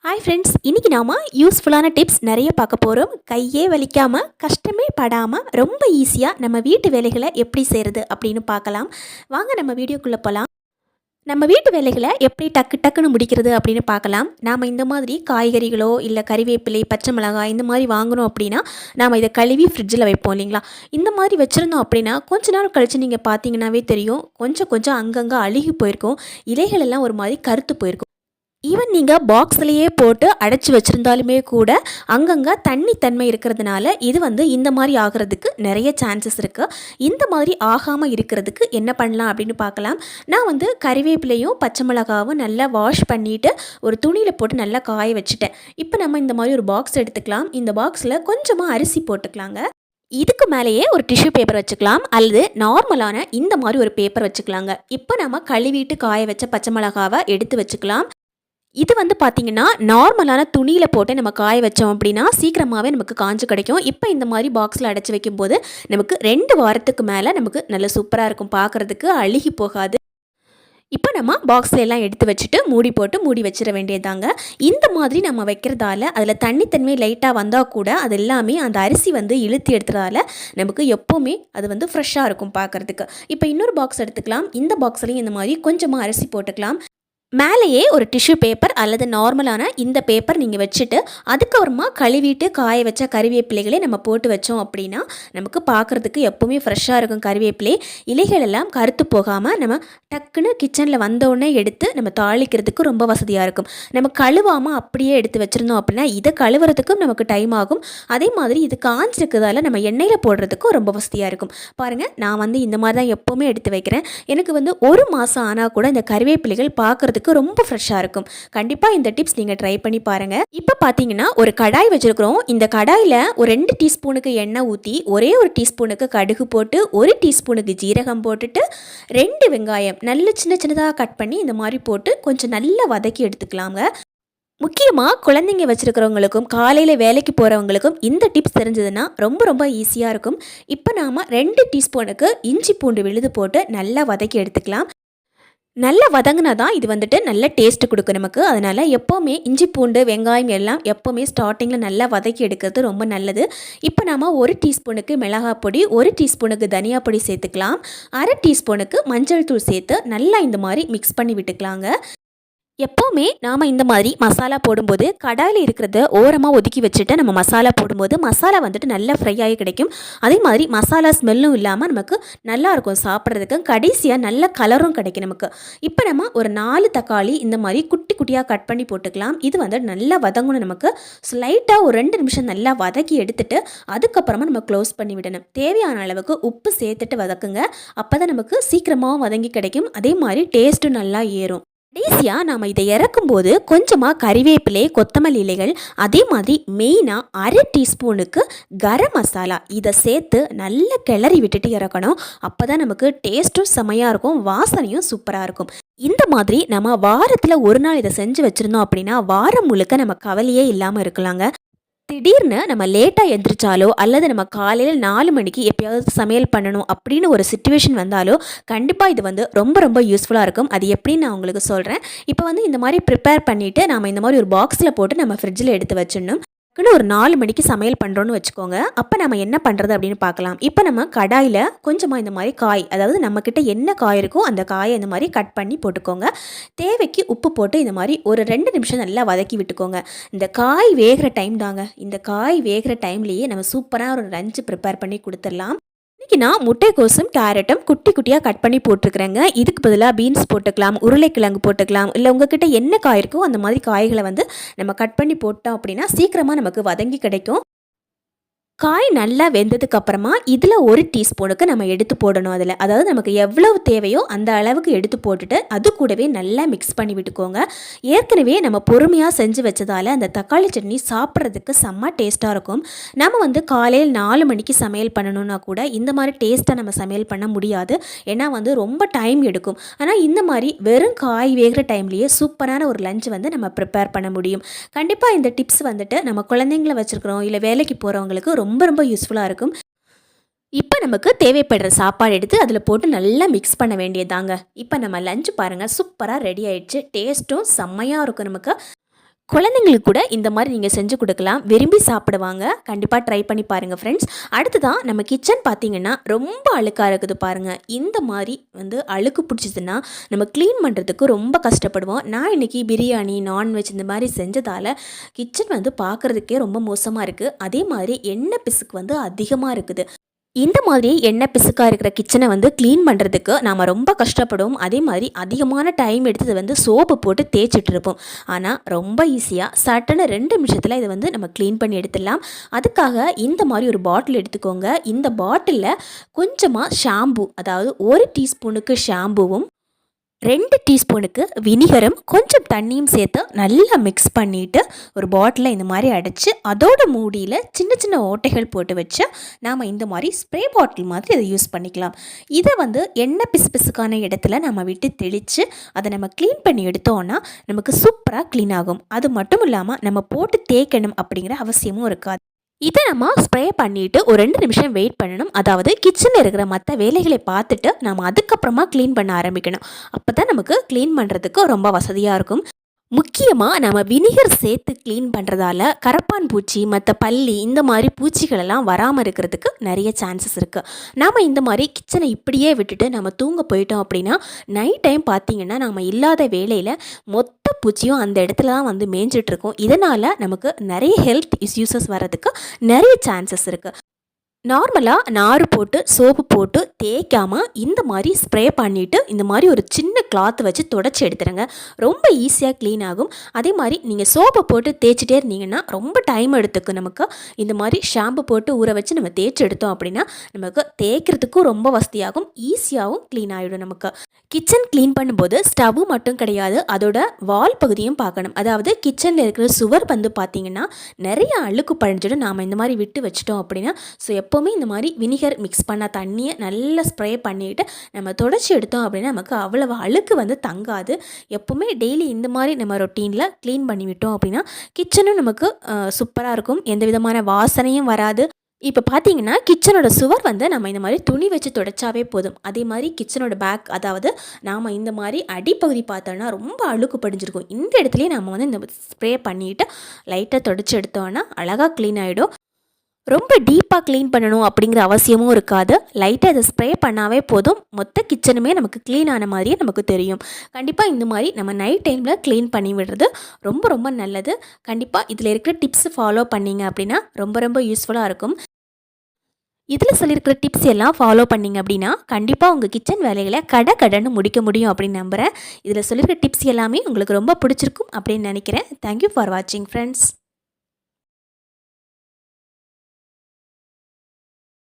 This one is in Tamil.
ஹாய் ஃப்ரெண்ட்ஸ், இன்றைக்கி நாம் யூஸ்ஃபுல்லான டிப்ஸ் நிறைய பார்க்க போகிறோம். கையே வலிக்காமல் கஷ்டமே படாமல் ரொம்ப ஈஸியாக நம்ம வீட்டு வேலைகளை எப்படி செய்கிறது அப்படின்னு பார்க்கலாம். வாங்க நம்ம வீடியோக்குள்ளே போகலாம். நம்ம வீட்டு வேலைகளை எப்படி டக்குன்னு முடிக்கிறது அப்படின்னு பார்க்கலாம். நாம் இந்த மாதிரி காய்கறிகளோ இல்லை கறிவேப்பிலை, பச்சை மிளகாய் இந்த மாதிரி வாங்கணும் அப்படின்னா நாம் இதை கழுவி ஃப்ரிட்ஜில் வைப்போம் இல்லைங்களா. இந்த மாதிரி வச்சுருந்தோம் அப்படின்னா கொஞ்ச நாள் கழித்து நீங்கள் பார்த்தீங்கன்னாவே தெரியும், கொஞ்சம் அங்கங்கே அழுகி போயிருக்கும், இலைகள் எல்லாம் ஒரு மாதிரி கருத்து போயிருக்கும். ஈவன் நீங்கள் பாக்ஸ்லேயே போட்டு அடைச்சி வச்சுருந்தாலுமே கூட அங்கங்கே தன்மை இருக்கிறதுனால இது இந்த மாதிரி ஆகிறதுக்கு நிறைய சான்சஸ் இருக்குது. இந்த மாதிரி ஆகாமல் இருக்கிறதுக்கு என்ன பண்ணலாம் அப்படின்னு பார்க்கலாம். நான் கறிவேப்பிலையும் பச்சை மிளகாவும் நல்லா வாஷ் பண்ணிவிட்டு ஒரு துணியில் போட்டு நல்லா காய வச்சுட்டேன். இப்போ நம்ம இந்த மாதிரி ஒரு பாக்ஸ் எடுத்துக்கலாம். இந்த பாக்ஸில் கொஞ்சமாக அரிசி போட்டுக்கலாங்க. இதுக்கு மேலேயே ஒரு டிஷ்யூ பேப்பர் வச்சுக்கலாம், அல்லது நார்மலான இந்த மாதிரி ஒரு பேப்பர் வச்சுக்கலாங்க. இப்போ நம்ம கழுவிட்டு காய வச்ச பச்சை மிளகாவை எடுத்து வச்சுக்கலாம். இது பார்த்திங்கன்னா நார்மலான துணியில் போட்டு நம்ம காய வச்சோம் அப்படின்னா சீக்கிரமாகவே நமக்கு காஞ்சு கிடைக்கும். இப்போ இந்த மாதிரி பாக்ஸில் அடைச்சி வைக்கும்போது நமக்கு 2 வாரத்துக்கு மேலே நமக்கு நல்ல சூப்பராக இருக்கும், பார்க்குறதுக்கு அழுகி போகாது. இப்போ நம்ம பாக்ஸில் எல்லாம் எடுத்து வச்சுட்டு மூடி வச்சிட வேண்டியதாங்க. இந்த மாதிரி நம்ம வைக்கிறதால அதில் தன்மை லைட்டாக வந்தால் கூட அது எல்லாமே அந்த அரிசி இழுத்து எடுத்துறதால நமக்கு எப்போவுமே அது ஃப்ரெஷ்ஷாக இருக்கும் பார்க்குறதுக்கு. இப்போ இன்னொரு பாக்ஸ் எடுத்துக்கலாம். இந்த பாக்ஸ்லேயும் இந்த மாதிரி கொஞ்சமாக அரிசி போட்டுக்கலாம். மேலேயே ஒரு டிஷ்யூ பேப்பர் அல்லது நார்மலான இந்த பேப்பர் நீங்கள் வச்சுட்டு அதுக்கப்புறமா கழுவிட்டு காய வச்ச கறிவேப்பிலைகளை நம்ம போட்டு வச்சோம் அப்படின்னா நமக்கு பார்க்குறதுக்கு எப்போவுமே ஃப்ரெஷ்ஷாக இருக்கும். கறிவேப்பிலை இலைகள் எல்லாம் கருத்து போகாமல் நம்ம டக்குன்னு கிச்சனில் வந்தோடனே எடுத்து நம்ம தாளிக்கிறதுக்கு ரொம்ப வசதியாக இருக்கும். நம்ம கழுவாமல் அப்படியே எடுத்து வச்சுருந்தோம் அப்படின்னா இதை கழுவுறதுக்கும் நமக்கு டைம் ஆகும். அதே மாதிரி இது காஞ்சிருக்கிறதால நம்ம எண்ணெயில் போடுறதுக்கும் ரொம்ப வசதியாக இருக்கும். பாருங்கள், நான் இந்த மாதிரி தான் எப்போவுமே எடுத்து வைக்கிறேன். எனக்கு 1 மாதம் ஆனால் கூட இந்த கறிவேப்பிலைகள் பார்க்குறதுக்கு ரொம்ப ஃப்ரெஷ்ஷாக இருக்கும். கண்டிப்பாக இந்த டிப்ஸ் நீங்கள் ட்ரை பண்ணி பாருங்கள். இப்போ பார்த்தீங்கன்னா ஒரு கடாய் வச்சுருக்கிறோம். இந்த கடாயில் ஒரு 2 டீஸ்பூனுக்கு எண்ணெய் ஊற்றி ஒரே ஒரு டீஸ்பூனுக்கு கடுகு போட்டு 1 டீஸ்பூனுக்கு ஜீரகம் போட்டுட்டு 2 வெங்காயம் நல்ல சின்னதாக கட் பண்ணி இந்த மாதிரி போட்டு கொஞ்சம் நல்லா வதக்கி எடுத்துக்கலாங்க. முக்கியமாக குழந்தைங்க வச்சுருக்கிறவங்களுக்கும் காலையில் வேலைக்கு போகிறவங்களுக்கும் இந்த டிப்ஸ் தெரிஞ்சதுன்னா ரொம்ப ஈஸியாக இருக்கும். இப்போ நாம் 2 டீஸ்பூனுக்கு இஞ்சி பூண்டு விழுது போட்டு நல்லா வதக்கி எடுத்துக்கலாம். நல்லா வதங்கினா தான் இது நல்ல டேஸ்ட்டு கொடுக்கும் நமக்கு. அதனால் எப்போவுமே இஞ்சி பூண்டு வெங்காயம் எல்லாம் எப்போவுமே ஸ்டார்டிங்கில் நல்லா வதக்கி எடுக்கிறது ரொம்ப நல்லது. இப்போ நாம் 1 டீஸ்பூனுக்கு மிளகாய் பொடி, 1 டீஸ்பூனுக்கு தனியா பொடி சேர்த்துக்கலாம். 1/2 டீஸ்பூனுக்கு மஞ்சள் தூள் சேர்த்து நல்லா இந்த மாதிரி மிக்ஸ் பண்ணி விட்டுக்கலாங்க. எப்போவுமே நாம் இந்த மாதிரி மசாலா போடும்போது கடாயில் இருக்கிறத ஓரமாக ஒதுக்கி வச்சுட்டு நம்ம மசாலா போடும்போது மசாலா நல்லா ஃப்ரை ஆகி கிடைக்கும். அதே மாதிரி மசாலா ஸ்மெல்லும் இல்லாமல் நமக்கு நல்லாயிருக்கும் சாப்பிட்றதுக்கு. கடைசியாக நல்ல கலரும் கிடைக்கும் நமக்கு. இப்போ நம்ம ஒரு 4 தக்காளி இந்த மாதிரி குட்டியாக கட் பண்ணி போட்டுக்கலாம். இது நல்லா வதங்கணும். நமக்கு ஸ்லைட்டாக ஒரு 2 நிமிஷம் நல்லா வதக்கி எடுத்துட்டு அதுக்கப்புறமா நம்ம க்ளோஸ் பண்ணி விடணும். தேவையான அளவுக்கு உப்பு சேர்த்துட்டு வதக்குங்க. அப்போ தான் நமக்கு சீக்கிரமாகவும் வதங்கி கிடைக்கும். அதே மாதிரி டேஸ்ட்டும் நல்லா ஏறும். கடைசியாக நாம் இதை இறக்கும்போது கொஞ்சமாக கறிவேப்பிலை, கொத்தமல்லி இலைகள், அதே மாதிரி மெயினாக 1/2 டீஸ்பூனுக்கு கரம் மசாலா இதை சேர்த்து நல்லா கிளறி விட்டுட்டு இறக்கணும். அப்போ தான் நமக்கு டேஸ்ட்டும் செமையாக இருக்கும், வாசனையும் சூப்பராக இருக்கும். இந்த மாதிரி நம்ம வாரத்தில் ஒரு நாள் இதை செஞ்சு வச்சுருந்தோம் அப்படின்னா வாரம் முழுக்க நம்ம கவலையே இல்லாமல் இருக்கலாங்க. திடீர்னு நம்ம லேட்டாக எந்திரிச்சாலோ அல்லது நம்ம காலையில் 4 மணிக்கு எப்பயாவது சமையல் பண்ணணும் அப்படின்னு ஒரு சிச்சுவேஷன் வந்தாலோ கண்டிப்பாக இது ரொம்ப யூஸ்ஃபுல்லாக இருக்கும். அது எப்படின்னு நான் உங்களுக்கு சொல்கிறேன். இப்போ இந்த மாதிரி ப்ரிப்பேர் பண்ணிவிட்டு நம்ம இந்த மாதிரி ஒரு பாக்ஸில் போட்டு நம்ம ஃப்ரிட்ஜில் எடுத்து வச்சிடணும். ஒரு 4 மணிக்கு சமையல் பண்ணுறோன்னு வச்சுக்கோங்க. அப்போ நம்ம என்ன பண்ணுறது அப்படின்னு பார்க்கலாம். இப்போ நம்ம கடாயில் கொஞ்சமாக இந்த மாதிரி காய், அதாவது நம்மக்கிட்ட என்ன காய் இருக்கோ அந்த காயை இந்த மாதிரி கட் பண்ணி போட்டுக்கோங்க. தேவைக்கு உப்பு போட்டு இந்த மாதிரி ஒரு 2 நிமிஷம் நல்லா வதக்கி விட்டுக்கோங்க. இந்த காய் வேகிற டைம் தாங்க. இந்த காய் வேகிற டைம்லேயே நம்ம சூப்பராக ஒரு லஞ்சு ப்ரிப்பேர் பண்ணி கொடுத்துடலாம். இன்றைக்கி நான் முட்டைக்கோசும் கேரட்டும் குட்டியாக கட் பண்ணி போட்டிருக்கிறேங்க. இதுக்கு பதிலாக பீன்ஸ் போட்டுக்கலாம், உருளைக்கிழங்கு போட்டுக்கலாம், இல்லை உங்ககிட்ட என்ன காய் இருக்கோ அந்த மாதிரி காய்களை நம்ம கட் பண்ணி போட்டோம் அப்படின்னா சீக்கிரமாக நமக்கு வதங்கி கிடைக்கும். காய் நல்லா வெந்ததுக்கு அப்புறமா இதில் 1 டீஸ்பூனுக்கு நம்ம எடுத்து போடணும். அதில் அதாவது நமக்கு எவ்வளவு தேவையோ அந்த அளவுக்கு எடுத்து போட்டுட்டு அது கூடவே நல்லா மிக்ஸ் பண்ணி விட்டுக்கோங்க. ஏற்கனவே நம்ம பொறுமையாக செஞ்சு வச்சதால் அந்த தக்காளி சட்னி சாப்பிட்றதுக்கு செம்ம டேஸ்ட்டாக இருக்கும். நம்ம காலையில் 4 மணிக்கு சமையல் பண்ணணுன்னா கூட இந்த மாதிரி டேஸ்ட்டாக நம்ம சமையல் பண்ண முடியாது. ஏன்னா ரொம்ப டைம் எடுக்கும். ஆனால் இந்த மாதிரி வெறும் காய் வேகிற டைம்லேயே சூப்பரான ஒரு லஞ்ச் நம்ம ப்ரிப்பேர் பண்ண முடியும். கண்டிப்பாக இந்த டிப்ஸ் நம்ம குழந்தைங்களை வச்சுருக்கிறோம் இல்லை வேலைக்கு போகிறவங்களுக்கு ரொம்ப யூஸ்ஃபுல்லாக இருக்கும். இப்போ நமக்கு தேவைப்படுற சாப்பாடு எடுத்து அதில் போட்டு நல்லா மிக்ஸ் பண்ண வேண்டியதாங்க. இப்போ நம்ம லஞ்ச் பாருங்கள் சூப்பராக ரெடி ஆயிடுச்சு. டேஸ்ட்டும் செம்மையாக இருக்கும். நமக்கு குழந்தைங்களுக்கு கூட இந்த மாதிரி நீங்கள் செஞ்சு கொடுக்கலாம், விரும்பி சாப்பிடுவாங்க. கண்டிப்பாக ட்ரை பண்ணி பாருங்கள் ஃப்ரெண்ட்ஸ். அடுத்ததான் நம்ம கிச்சன் பார்த்திங்கன்னா ரொம்ப அழுக்காக இருக்குது பாருங்கள். இந்த மாதிரி அழுக்கு பிடிச்சிதுன்னா நம்ம க்ளீன் பண்ணுறதுக்கு ரொம்ப கஷ்டப்படுவோம். நான் இன்றைக்கி பிரியாணி, நான்வெஜ் இந்த மாதிரி செஞ்சதால் கிச்சன் பார்க்குறதுக்கே ரொம்ப மோசமாக இருக்குது. அதே மாதிரி எண்ணெய் பிசுக்கு அதிகமாக இருக்குது. இந்த மாதிரி எண்ணெய் பிசுக்காக இருக்கிற கிச்சனை க்ளீன் பண்ணுறதுக்கு நாம் ரொம்ப கஷ்டப்படுவோம். அதே மாதிரி அதிகமான டைம் எடுத்து சோப்பு போட்டு தேய்ச்சிட்டு இருப்போம். ஆனால் ரொம்ப ஈஸியாக சட்டுன்னு 2 நிமிஷத்தில் இதை நம்ம க்ளீன் பண்ணி எடுத்துடலாம். அதுக்காக இந்த மாதிரி ஒரு பாட்டில் எடுத்துக்கோங்க. இந்த பாட்டிலில் கொஞ்சமாக ஷாம்பு, அதாவது 1 டீஸ்பூனுக்கு ஷாம்புவும் 2 டீஸ்பூனுக்கு வினிகரும் கொஞ்சம் தண்ணியும் சேர்த்து நல்லா மிக்ஸ் பண்ணிவிட்டு ஒரு பாட்டிலில் இந்த மாதிரி அடைச்சி அதோட மூடியில் சின்ன சின்ன ஓட்டைகள் போட்டு வச்சு நாம் இந்த மாதிரி ஸ்ப்ரே பாட்டில் மாதிரி அதை யூஸ் பண்ணிக்கலாம். இதை எண்ணெய் பிசுக்கான இடத்துல நம்ம விட்டு தெளித்து அதை நம்ம க்ளீன் பண்ணி எடுத்தோன்னா நமக்கு சூப்பராக க்ளீன் ஆகும். அது மட்டும் இல்லாமல் நம்ம போட்டு தேய்க்கணும் அப்படிங்கிற அவசியமும் இருக்காது. இதை நம்ம ஸ்ப்ரே பண்ணிவிட்டு ஒரு 2 நிமிஷம் வெயிட் பண்ணணும். அதாவது கிச்சனில் இருக்கிற மற்ற வேலைகளை பார்த்துட்டு நம்ம அதுக்கப்புறமா க்ளீன் பண்ண ஆரம்பிக்கணும். அப்போ தான் நமக்கு க்ளீன் பண்ணுறதுக்கு ரொம்ப வசதியாக இருக்கும். முக்கியமாக நம்ம வினிகர் சேர்த்து க்ளீன் பண்ணுறதால கரப்பான் பூச்சி, மற்ற பல்லி, இந்த மாதிரி பூச்சிகளெல்லாம் வராமல் இருக்கிறதுக்கு நிறைய சான்சஸ் இருக்குது. நாம் இந்த மாதிரி கிச்சனை இப்படியே விட்டுட்டு நம்ம தூங்க போயிட்டோம் அப்படின்னா நைட் டைம் பார்த்திங்கன்னா நம்ம இல்லாத வேலையில் மொத்த பூச்சியும் அந்த இடத்துல தான் மேய்ஞ்சிட்ருக்கோம். இதனால் நமக்கு நிறைய ஹெல்த் இஷ்யூஸஸ் வர்றதுக்கு நிறைய சான்சஸ் இருக்குது. நார்மலாக நார் போட்டு சோப்பு போட்டு தேய்க்காமல் இந்த மாதிரி ஸ்ப்ரே பண்ணிவிட்டு இந்த மாதிரி ஒரு சின்ன கிளாத் வச்சு தொடச்சி எடுத்துடுங்க. ரொம்ப ஈஸியாக க்ளீன் ஆகும். அதே மாதிரி நீங்கள் சோப்பை போட்டு தேய்ச்சிட்டே இருந்தீங்கன்னா ரொம்ப டைம் எடுத்துக்கும். நமக்கு இந்த மாதிரி ஷாம்பு போட்டு ஊற வச்சு நம்ம தேய்ச்சி எடுத்தோம் அப்படின்னா நமக்கு தேய்க்கிறதுக்கும் ரொம்ப வசதியாகும், ஈஸியாகவும் க்ளீன் ஆகிடும். நமக்கு கிச்சன் க்ளீன் பண்ணும்போது ஸ்டவ்வு மட்டும் கிடையாது, அதோட வால் பகுதியும் பார்க்கணும். அதாவது கிச்சனில் இருக்கிற சுவர் பார்த்திங்கன்னா நிறைய அழுக்கு பழிஞ்சிடும் நாம் இந்த மாதிரி விட்டு வச்சிட்டோம் அப்படின்னா. ஸோ எப்போவுமே இந்த மாதிரி வினிகர் மிக்ஸ் பண்ண தண்ணியை நல்லா ஸ்ப்ரே பண்ணிவிட்டு நம்ம தொடச்சி எடுத்தோம் அப்படின்னா நமக்கு அவ்வளவு அழுக்கு தங்காது. எப்போவுமே டெய்லி இந்த மாதிரி நம்ம ரொட்டீனில் க்ளீன் பண்ணி விட்டோம் அப்படின்னா கிச்சனும் நமக்கு சூப்பராக இருக்கும், எந்த விதமான வாசனையும் வராது. இப்போ பார்த்தீங்கன்னா கிச்சனோட சுவர் நம்ம இந்த மாதிரி துணி வச்சு தொடச்சாவே போதும். அதே மாதிரி கிச்சனோட பேக், அதாவது நாம் இந்த மாதிரி அடிப்பகுதி பார்த்தோன்னா ரொம்ப அழுக்கு படிஞ்சிருக்கும். இந்த இடத்துலையே நம்ம இந்த ஸ்ப்ரே பண்ணிவிட்டு லைட்டாக தொடச்சி எடுத்தோன்னா அழகாக க்ளீன் ஆகிடும். ரொம்ப டீப்பாக க்ளீன் பண்ணணும் அப்படிங்கிற அவசியமும் இருக்காது. லைட்டாக இதை ஸ்ப்ரே பண்ணாவே போதும், மொத்த கிச்சனுமே நமக்கு க்ளீன் ஆன மாதிரியே நமக்கு தெரியும். கண்டிப்பாக இந்த மாதிரி நம்ம நைட் டைமில் க்ளீன் பண்ணி விடுறது ரொம்ப ரொம்ப நல்லது. கண்டிப்பாக இதில் இருக்கிற டிப்ஸ் ஃபாலோ பண்ணிங்க அப்படின்னா ரொம்ப ரொம்ப யூஸ்ஃபுல்லாக இருக்கும். இதில் சொல்லியிருக்கிற டிப்ஸ் எல்லாம் ஃபாலோ பண்ணிங்க அப்படின்னா கண்டிப்பாக உங்கள் கிச்சன் வேலைகளை கடன்னு முடிக்க முடியும் அப்படின்னு நம்புகிறேன். இதில் சொல்லியிருக்கிற டிப்ஸ் எல்லாமே உங்களுக்கு ரொம்ப பிடிச்சிருக்கும் அப்படின்னு நினைக்கிறேன். தேங்க்யூ ஃபார் வாட்சிங் ஃப்ரெண்ட்ஸ்.